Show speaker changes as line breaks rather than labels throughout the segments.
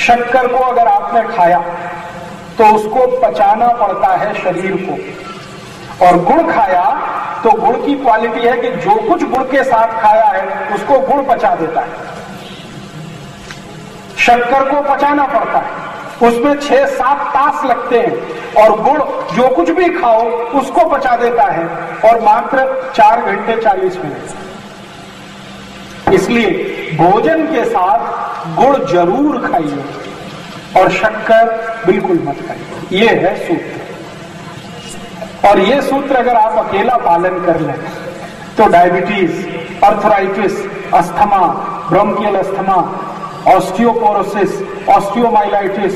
शक्कर को अगर आपने खाया तो उसको पचाना पड़ता है शरीर को, और गुड़ खाया तो गुड़ की क्वालिटी है कि जो कुछ गुड़ के साथ खाया है उसको गुड़ पचा देता है। शक्कर को पचाना पड़ता है, उसमें 6-7 तास लगते हैं, और गुड़ जो कुछ भी खाओ उसको पचा देता है, और मात्र 4 घंटे 40 मिनट। इसलिए भोजन के साथ गुड़ जरूर खाइए और शक्कर बिल्कुल मत खाइए। ये है सूत्र, और ये सूत्र अगर आप अकेला पालन कर लें तो diabetes, arthritis, asthma, bronchial asthma, osteoporosis, osteomyelitis,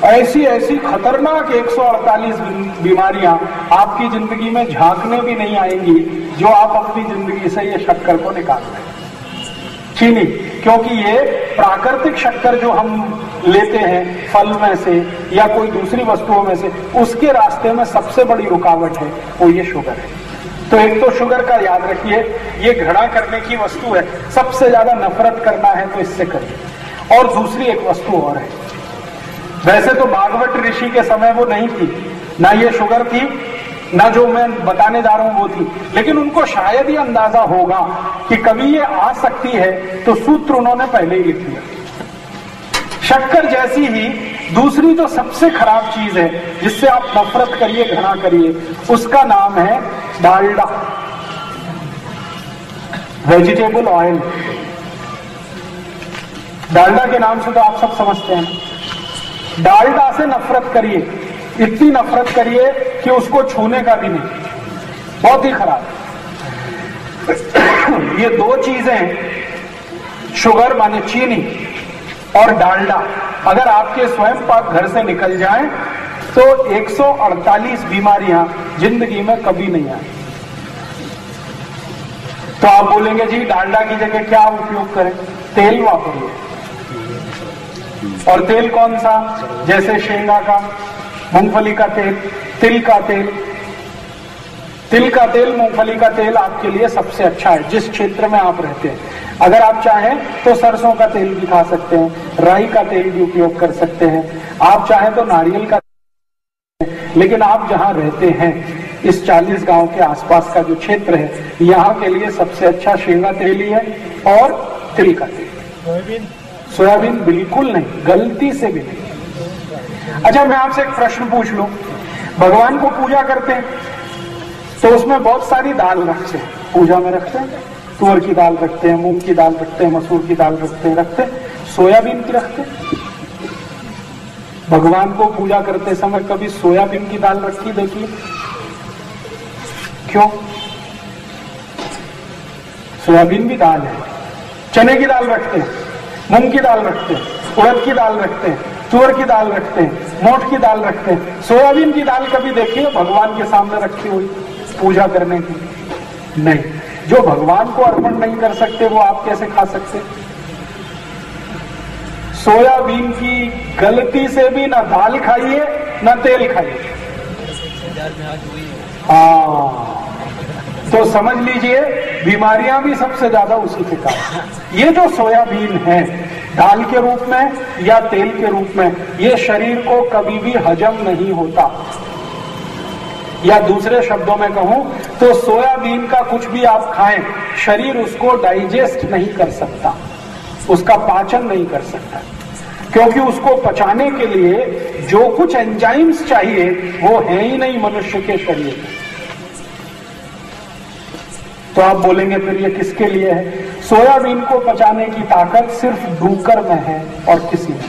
ऐसी ऐसी खतरनाक 148 बीमारियां आपकी जिंदगी में झांकने भी नहीं आएंगी जो आप अपनी जिंदगी से ये शक्कर को निकाल दें। चीनी, क्योंकि ये प्राकृतिक शक्कर जो हम लेते हैं फल में से या कोई दूसरी वस्तुओं में से, उसके रास्ते में सबसे बड़ी रुकावट है वो ये शुगर है। तो एक तो शुगर का याद रखिए, ये घृणा करने की वस्तु है, सबसे ज्यादा नफरत करना है तो इससे करिए। और दूसरी एक वस्तु और है, वैसे तो भागवत ऋषि के समय वो नहीं थी, ना ये शुगर थी, ना जो मैं बताने जा रहा हूं वो थी, लेकिन उनको शायद ही अंदाजा होगा कि कभी ये आ सकती है, तो सूत्र उन्होंने पहले ही लिख दिया। शक्कर जैसी ही दूसरी जो सबसे खराब चीज है जिससे आप नफरत करिए, घृणा करिए, उसका नाम है डालडा, वेजिटेबल ऑयल। डालडा के नाम से तो आप सब समझते हैं। डालडा से नफरत करिए, इतनी नफरत करिए कि उसको छूने का भी नहीं, बहुत ही खराब। ये दो चीजें, शुगर माने चीनी और डालडा, अगर आपके स्वयं पाक घर से निकल जाएं तो 148 बीमारियां जिंदगी में कभी नहीं आए। तो आप बोलेंगे जी डालडा की जगह क्या उपयोग करें? तेल वापरिए। और तेल कौन सा? जैसे शेंगा का, मूंगफली का तेल, तिल का तेल। तिल का तेल, मूंगफली का तेल आपके लिए सबसे अच्छा है जिस क्षेत्र में आप रहते हैं। अगर आप चाहें तो सरसों का तेल भी खा सकते हैं, राई का तेल भी उपयोग कर सकते हैं, आप चाहें तो नारियल का, लेकिन आप जहां रहते हैं इस 40 गांव के आसपास का जो क्षेत्र है, यहाँ के लिए सबसे अच्छा शेंगा तेल ही है और तिल का तेल। सोयाबीन बिल्कुल नहीं, गलती से भी नहीं। अच्छा, मैं आपसे एक प्रश्न पूछ लूं, भगवान को पूजा करते हैं तो उसमें बहुत सारी दाल रखते हैं, पूजा में रखते हैं, तुअर की दाल रखते हैं, मूंग की दाल रखते हैं, मसूर की दाल रखते हैं, सोयाबीन की रखते हैं। भगवान को पूजा करते समय कभी सोयाबीन की दाल रखी देखिए? क्यों? सोयाबीन भी दाल है। चने की दाल रखते हैं, मूंग की दाल रखते हैं, उड़द की दाल रखते हैं, तुअर की दाल रखते हैं, मोठ की दाल रखते हैं। सोयाबीन की दाल कभी देखिए भगवान के सामने रखी हुई पूजा करने की? नहीं। जो भगवान को अर्पण नहीं कर सकते वो आप कैसे खा सकते? सोयाबीन की गलती से भी ना दाल खाइए ना तेल खाइए। हाँ, तो समझ लीजिए बीमारियां भी सबसे ज्यादा उसी के कारण। ये जो सोयाबीन है दाल के रूप में या तेल के रूप में, ये शरीर को कभी भी हजम नहीं होता। या दूसरे शब्दों में कहूं तो सोयाबीन का कुछ भी आप खाएं, शरीर उसको डाइजेस्ट नहीं कर सकता, उसका पाचन नहीं कर सकता, क्योंकि उसको पचाने के लिए जो कुछ एंजाइम्स चाहिए वो है ही नहीं मनुष्य के शरीर में। तो आप बोलेंगे फिर ये किसके लिए है? सोयाबीन को पचाने की ताकत सिर्फ डूकर में है और किसी में।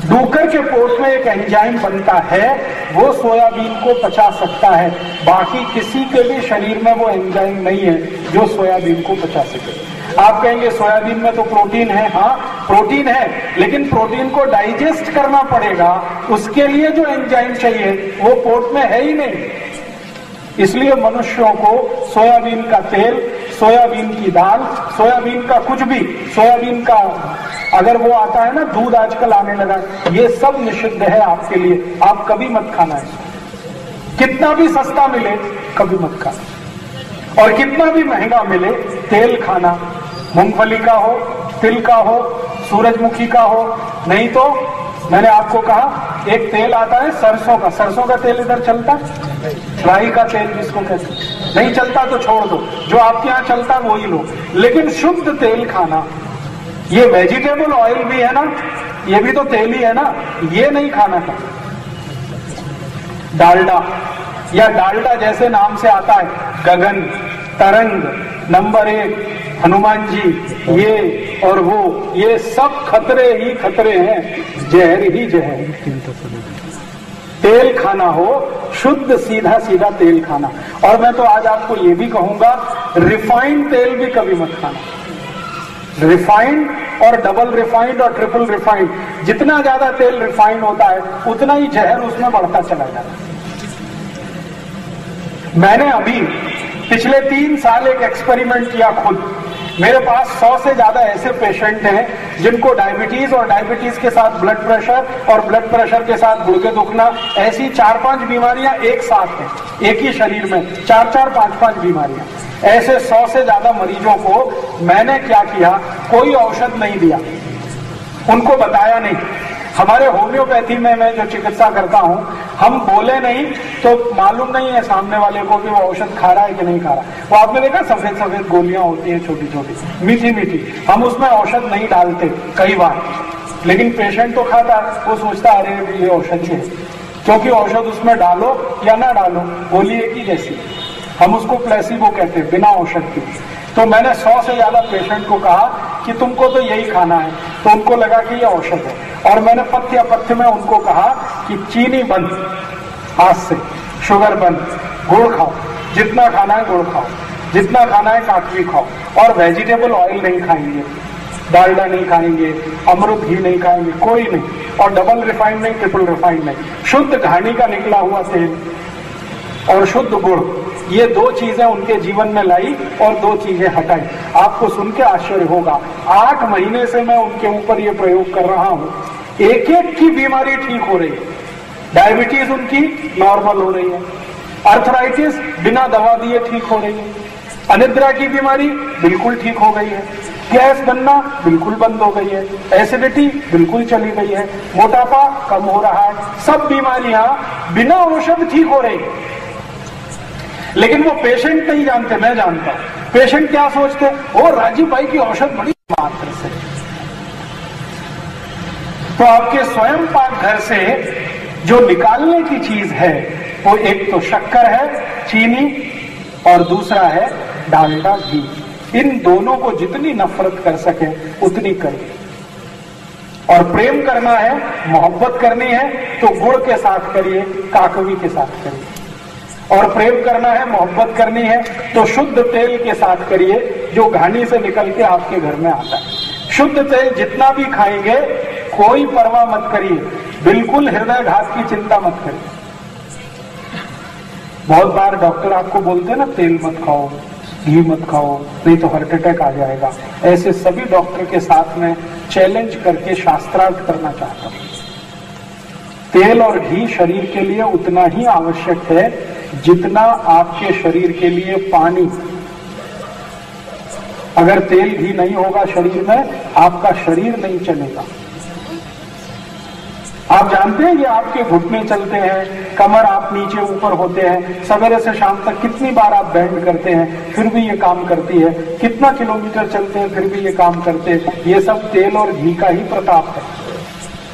डूकर के पोट में एक एंजाइम बनता है, वो सोयाबीन को पचा सकता है, बाकी किसी के भी शरीर में वो एंजाइम नहीं है जो सोयाबीन को पचा सके। आप कहेंगे सोयाबीन में तो प्रोटीन है। हाँ, प्रोटीन है, लेकिन प्रोटीन को डाइजेस्ट करना पड़ेगा, उसके लिए जो एंजाइम चाहिए वो पोट में है ही नहीं। इसलिए मनुष्यों को सोयाबीन का तेल, सोयाबीन की दाल, सोयाबीन का कुछ भी, सोयाबीन का अगर वो आता है ना दूध आजकल आने लगा, ये सब निषिद्ध है आपके लिए। आप कभी मत खाना है, कितना भी सस्ता मिले कभी मत खाना, और कितना भी महंगा मिले तेल खाना, मूंगफली का हो, तिल का हो, सूरजमुखी का हो, नहीं तो मैंने आपको कहा एक तेल आता है सरसों का। सरसों का तेल इधर चलता है, राई का तेल जिसको कहते हैं, नहीं चलता तो छोड़ दो, जो आपके यहाँ चलता है वही लो। लेकिन शुद्ध तेल खाना, ये वेजिटेबल ऑयल भी है ना, ये भी तो तेल ही है ना, ये नहीं खाना था। डालडा, या डालडा जैसे नाम से आता है, गगन, तरंग, नंबर 1, हनुमान जी, ये और वो, ये सब खतरे ही खतरे हैं, जहर ही जहर। तेल खाना हो शुद्ध, सीधा सीधा तेल खाना। और मैं तो आज आपको ये भी कहूंगा, रिफाइंड तेल भी कभी मत खाना। रिफाइंड और डबल रिफाइंड और ट्रिपल रिफाइंड, जितना ज्यादा तेल रिफाइंड होता है उतना ही जहर उसमें बढ़ता चला जाता है। मैंने अभी पिछले 3 साल एक एक्सपेरिमेंट किया खुद। मेरे पास 100 से ज्यादा ऐसे पेशेंट हैं जिनको डायबिटीज और डायबिटीज के साथ ब्लड प्रेशर और ब्लड प्रेशर के साथ गुर्दे दुखना, ऐसी 4-5 बीमारियां एक साथ हैं, एक ही शरीर में 4-4, 5-5 बीमारियां। ऐसे 100 से ज्यादा मरीजों को मैंने क्या किया, कोई औषध नहीं दिया, उनको बताया नहीं। हमारे होम्योपैथी में मैं जो चिकित्सा करता हूं, हम बोले नहीं तो मालूम नहीं है सामने वाले को कि वो औषध खा रहा है कि नहीं खा रहा। वो आपने देखा सफेद सफेद गोलियां होती हैं, छोटी छोटी, मीठी मीठी, हम उसमें औषध नहीं डालते कई बार, लेकिन पेशेंट तो खाता है, वो सोचता है अरे ये औषधि है, क्योंकि औषध उसमें डालो या ना डालो गोली एक ही जैसी, हम उसको प्लेसिबो कहते हैं, बिना औषध के। तो मैंने 100 से ज्यादा पेशेंट को कहा कि तुमको तो यही खाना है, तो उनको लगा कि ये औषध है। और मैंने पथ्य में उनको कहा कि चीनी बंद, आज से शुगर बंद, गुड़ खाओ, जितना खाना है गुड़ खाओ, जितना खाना है काकवी खाओ, और वेजिटेबल ऑयल नहीं खाएंगे, डालडा नहीं खाएंगे, अमृत घी नहीं खाएंगे, कोई नहीं, और डबल रिफाइंड नहीं, ट्रिपल रिफाइंड नहीं, शुद्ध घानी का निकला हुआ तेल और शुद्ध गुड़, ये 2 चीजें उनके जीवन में लाई और 2 चीजें हटाई। आपको सुन के आश्चर्य होगा, 8 महीने से मैं उनके ऊपर ये प्रयोग कर रहा हूं, एक एक की बीमारी ठीक हो रही है। डायबिटीज उनकी नॉर्मल हो रही है, अर्थराइटिस बिना दवा दिए ठीक हो रही है, अनिद्रा की बीमारी बिल्कुल ठीक हो गई है, गैस बनना बिल्कुल बंद हो गई है, एसिडिटी बिल्कुल चली गई है, मोटापा कम हो रहा है, सब बीमारियां बिना औषध ठीक हो रही है। लेकिन वो पेशेंट नहीं जानते, मैं जानता हूं। पेशेंट क्या सोचते, ओ राजीव भाई की औषध बड़ी मात्र से। तो आपके स्वयं पाक घर से जो निकालने की चीज है, वो एक तो शक्कर है, चीनी, और दूसरा है डालडा, घी। इन दोनों को जितनी नफरत कर सके उतनी करिए। और प्रेम करना है, मोहब्बत करनी है तो गुड़ के साथ करिए, काकवी के साथ करिए। और प्रेम करना है, मोहब्बत करनी है तो शुद्ध तेल के साथ करिए, जो घानी से निकल के आपके घर में आता है। शुद्ध तेल जितना भी खाएंगे कोई परवाह मत करिए, बिल्कुल हृदय घात की चिंता मत करिए। बहुत बार डॉक्टर आपको बोलते हैं ना, तेल मत खाओ, घी मत खाओ, नहीं तो हार्ट अटैक आ जाएगा। ऐसे सभी डॉक्टर के साथ में चैलेंज करके शास्त्रार्थ करना चाहता हूं। तेल और घी शरीर के लिए उतना ही आवश्यक है जितना आपके शरीर के लिए पानी। अगर तेल घी नहीं होगा शरीर में, आपका शरीर नहीं चलेगा। आप जानते हैं कि आपके घुटने चलते हैं, कमर आप नीचे ऊपर होते हैं, सवेरे से शाम तक कितनी बार आप बैंड करते हैं, फिर भी ये काम करती है, कितना किलोमीटर चलते हैं फिर भी ये काम करते हैं। ये सब तेल और घी का ही प्रताप है।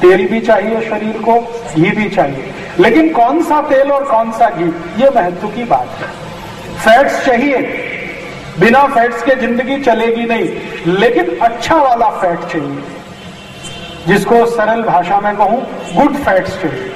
तेल भी चाहिए शरीर को, घी भी चाहिए, लेकिन कौन सा तेल और कौन सा घी, ये महत्व की बात है। फैट्स चाहिए, बिना फैट्स के जिंदगी चलेगी नहीं, लेकिन अच्छा वाला फैट चाहिए, जिसको सरल भाषा में कहूं गुड फैट्स चाहिए।